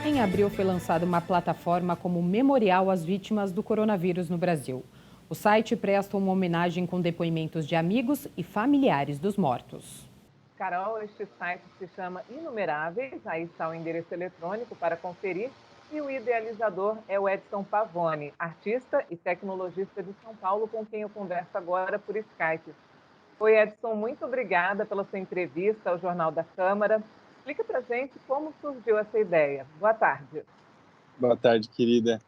Em abril foi lançada uma plataforma como memorial às vítimas do coronavírus no Brasil. O site presta uma homenagem com depoimentos de amigos e familiares dos mortos. Carol, este site se chama Inumeráveis, aí está o endereço eletrônico para conferir. E o idealizador é o Edson Pavone, artista e tecnologista de São Paulo, com quem eu converso agora por Skype. Oi, Edson, muito obrigada pela sua entrevista ao Jornal da Câmara. Explica para gente como surgiu essa ideia. Boa tarde. Boa tarde, querida.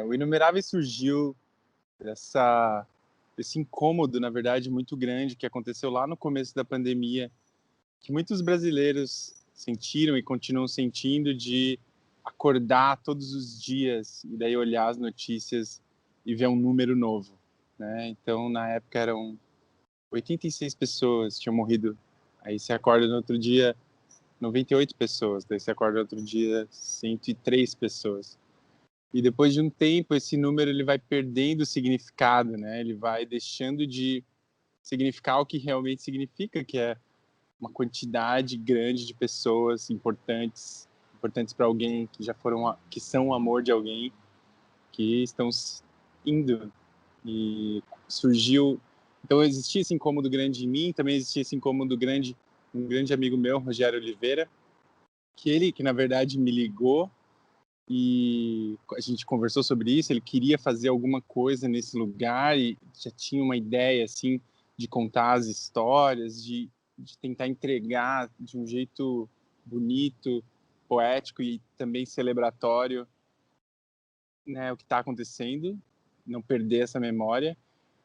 O Inumerável surgiu esse incômodo, na verdade, muito grande que aconteceu lá no começo da pandemia, que muitos brasileiros sentiram e continuam sentindo de acordar todos os dias e daí olhar as notícias e ver um número novo, né? Então, na época eram 86 pessoas que tinham morrido. Aí você acorda no outro dia 98 pessoas, daí você acorda no outro dia 103 pessoas. E depois de um tempo, esse número ele vai perdendo o significado, né? Ele vai deixando de significar o que realmente significa, que é uma quantidade grande de pessoas importantes para alguém, que são o amor de alguém, que estão indo. E surgiu, então existia esse incômodo grande em mim, também existia esse incômodo grande um grande amigo meu, Rogério Oliveira, que na verdade me ligou e a gente conversou sobre isso. Ele queria fazer alguma coisa nesse lugar e já tinha uma ideia assim de contar as histórias, de tentar entregar de um jeito bonito, poético e também celebratório, né, o que está acontecendo, não perder essa memória.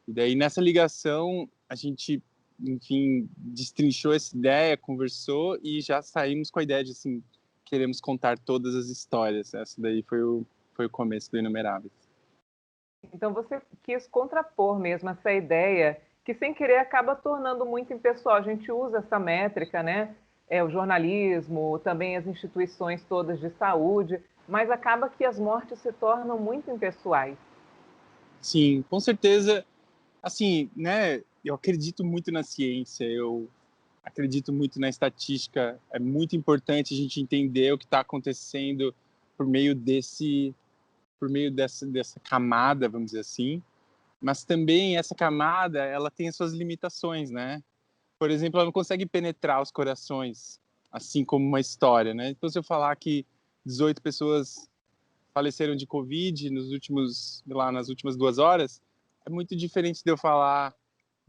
E daí nessa ligação a gente, enfim, destrinchou essa ideia, conversou e já saímos com a ideia de assim, queremos contar todas as histórias. Essa daí foi o começo do Inumeráveis. Então você quis contrapor mesmo essa ideia que sem querer acaba tornando muito impessoal. A gente usa essa métrica, né? O jornalismo, também as instituições todas de saúde, mas acaba que as mortes se tornam muito impessoais. Sim, com certeza. Assim, né? Eu acredito muito na ciência, eu acredito muito na estatística. É muito importante a gente entender o que está acontecendo por meio dessa camada, vamos dizer assim. Mas também essa camada, ela tem as suas limitações, né? Por exemplo, ela não consegue penetrar os corações, assim como uma história, né? Então, se eu falar que 18 pessoas faleceram de Covid nas últimas 2 horas, é muito diferente de eu falar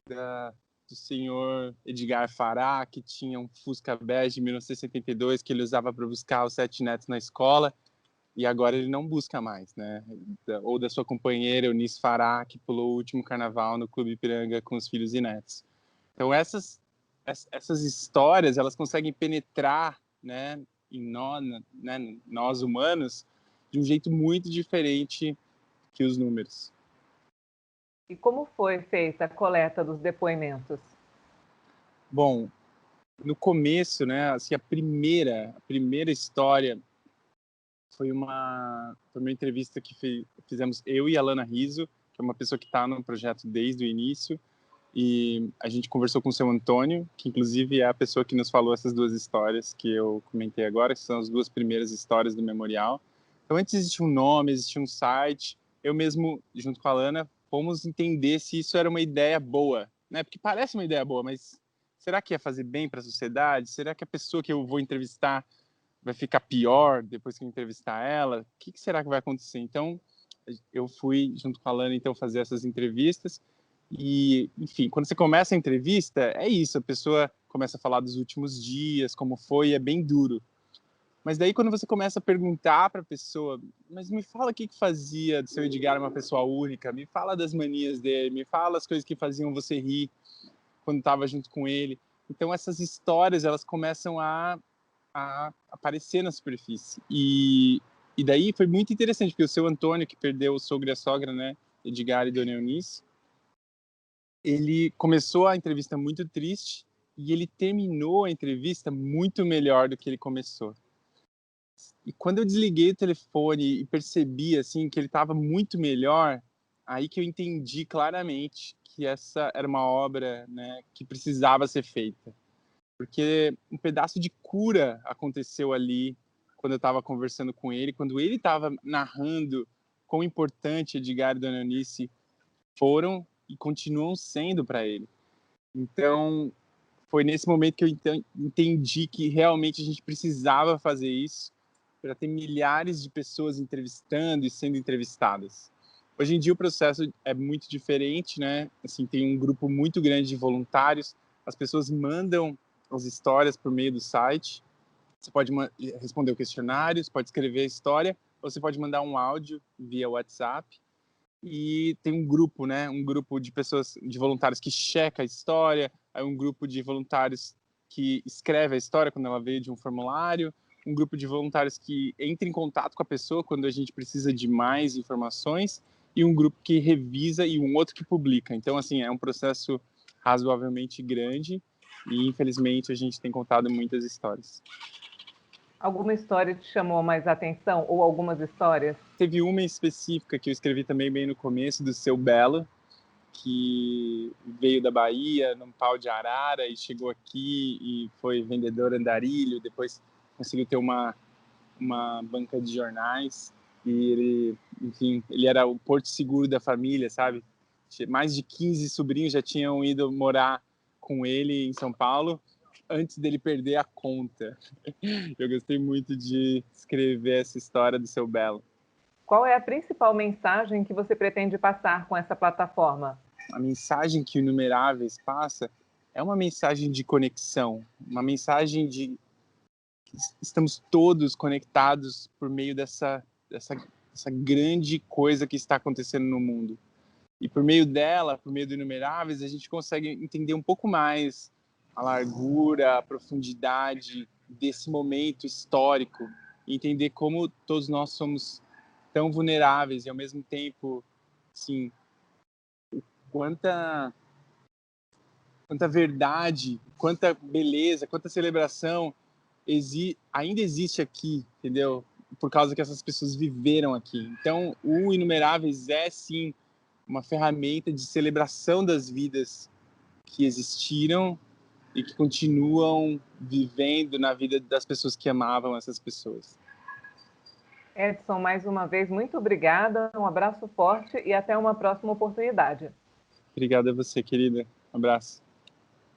do senhor Edgar Fará, que tinha um Fusca bege de 1972, que ele usava para buscar os 7 netos na escola, e agora ele não busca mais, né? Ou da sua companheira, Eunice Fará, que pulou o último carnaval no Clube Ipiranga com os filhos e netos. Então, essas histórias, elas conseguem penetrar, né, em nós humanos, de um jeito muito diferente que os números. E como foi feita a coleta dos depoimentos? Bom, no começo, né, assim, a primeira história foi uma entrevista que fizemos eu e a Lana Rizzo, que é uma pessoa que está no projeto desde o início, e a gente conversou com o seu Antônio, que inclusive é a pessoa que nos falou essas duas histórias que eu comentei agora, que são as duas primeiras histórias do memorial. Então, antes existia um nome, existia um site, eu mesmo, junto com a Lana, fomos entender se isso era uma ideia boa, né? Porque parece uma ideia boa, mas será que ia fazer bem para a sociedade? Será que a pessoa que eu vou entrevistar vai ficar pior depois que eu entrevistar ela? O que será que vai acontecer? Então, eu fui, junto com a Lana, então, fazer essas entrevistas. E, enfim, quando você começa a entrevista, é isso, a pessoa começa a falar dos últimos dias, como foi, é bem duro. Mas daí quando você começa a perguntar para a pessoa, mas me fala o que fazia do seu Edgar uma pessoa única, me fala das manias dele, me fala as coisas que faziam você rir quando estava junto com ele. Então essas histórias, elas começam a aparecer na superfície. E daí foi muito interessante, porque o seu Antônio, que perdeu o sogro e a sogra, né, Edgar e Dona Eunice, ele começou a entrevista muito triste e ele terminou a entrevista muito melhor do que ele começou. E quando eu desliguei o telefone e percebi assim que ele estava muito melhor, aí que eu entendi claramente que essa era uma obra, né, que precisava ser feita, porque um pedaço de cura aconteceu ali quando eu estava conversando com ele, quando ele estava narrando quão importante Edgar e Dona Eunice foram e continuam sendo para ele. Então, foi nesse momento que eu entendi que realmente a gente precisava fazer isso para ter milhares de pessoas entrevistando e sendo entrevistadas. Hoje em dia o processo é muito diferente, né? Assim, tem um grupo muito grande de voluntários, as pessoas mandam as histórias por meio do site. Você pode responder o questionário, você pode escrever a história, ou você pode mandar um áudio via WhatsApp. E tem um grupo, né? Um grupo de pessoas, de voluntários que checa a história, aí um grupo de voluntários que escreve a história quando ela veio de um formulário, um grupo de voluntários que entra em contato com a pessoa quando a gente precisa de mais informações e um grupo que revisa e um outro que publica. Então, assim, é um processo razoavelmente grande e, infelizmente, a gente tem contado muitas histórias. Alguma história te chamou mais atenção ou algumas histórias? Teve uma específica que eu escrevi também bem no começo, do Seu Belo, que veio da Bahia, num pau de arara, e chegou aqui e foi vendedor andarilho, depois conseguiu ter uma banca de jornais, e ele, enfim, ele era o porto seguro da família, sabe? Mais de 15 sobrinhos já tinham ido morar com ele em São Paulo, antes dele perder a conta. Eu gostei muito de escrever essa história do Seu Belo. Qual é a principal mensagem que você pretende passar com essa plataforma? A mensagem que o Inumeráveis passa é uma mensagem de conexão, uma mensagem de que estamos todos conectados por meio dessa grande coisa que está acontecendo no mundo. E por meio dela, por meio do Inumeráveis, a gente consegue entender um pouco mais a largura, a profundidade desse momento histórico, e entender como todos nós somos tão vulneráveis e ao mesmo tempo, assim, quanta verdade, quanta beleza, quanta celebração ainda existe aqui, entendeu? Por causa que essas pessoas viveram aqui. Então, o Inumeráveis é, sim, uma ferramenta de celebração das vidas que existiram e que continuam vivendo na vida das pessoas que amavam essas pessoas. Edson, mais uma vez, muito obrigada, um abraço forte e até uma próxima oportunidade. Obrigado a você, querida. Um abraço.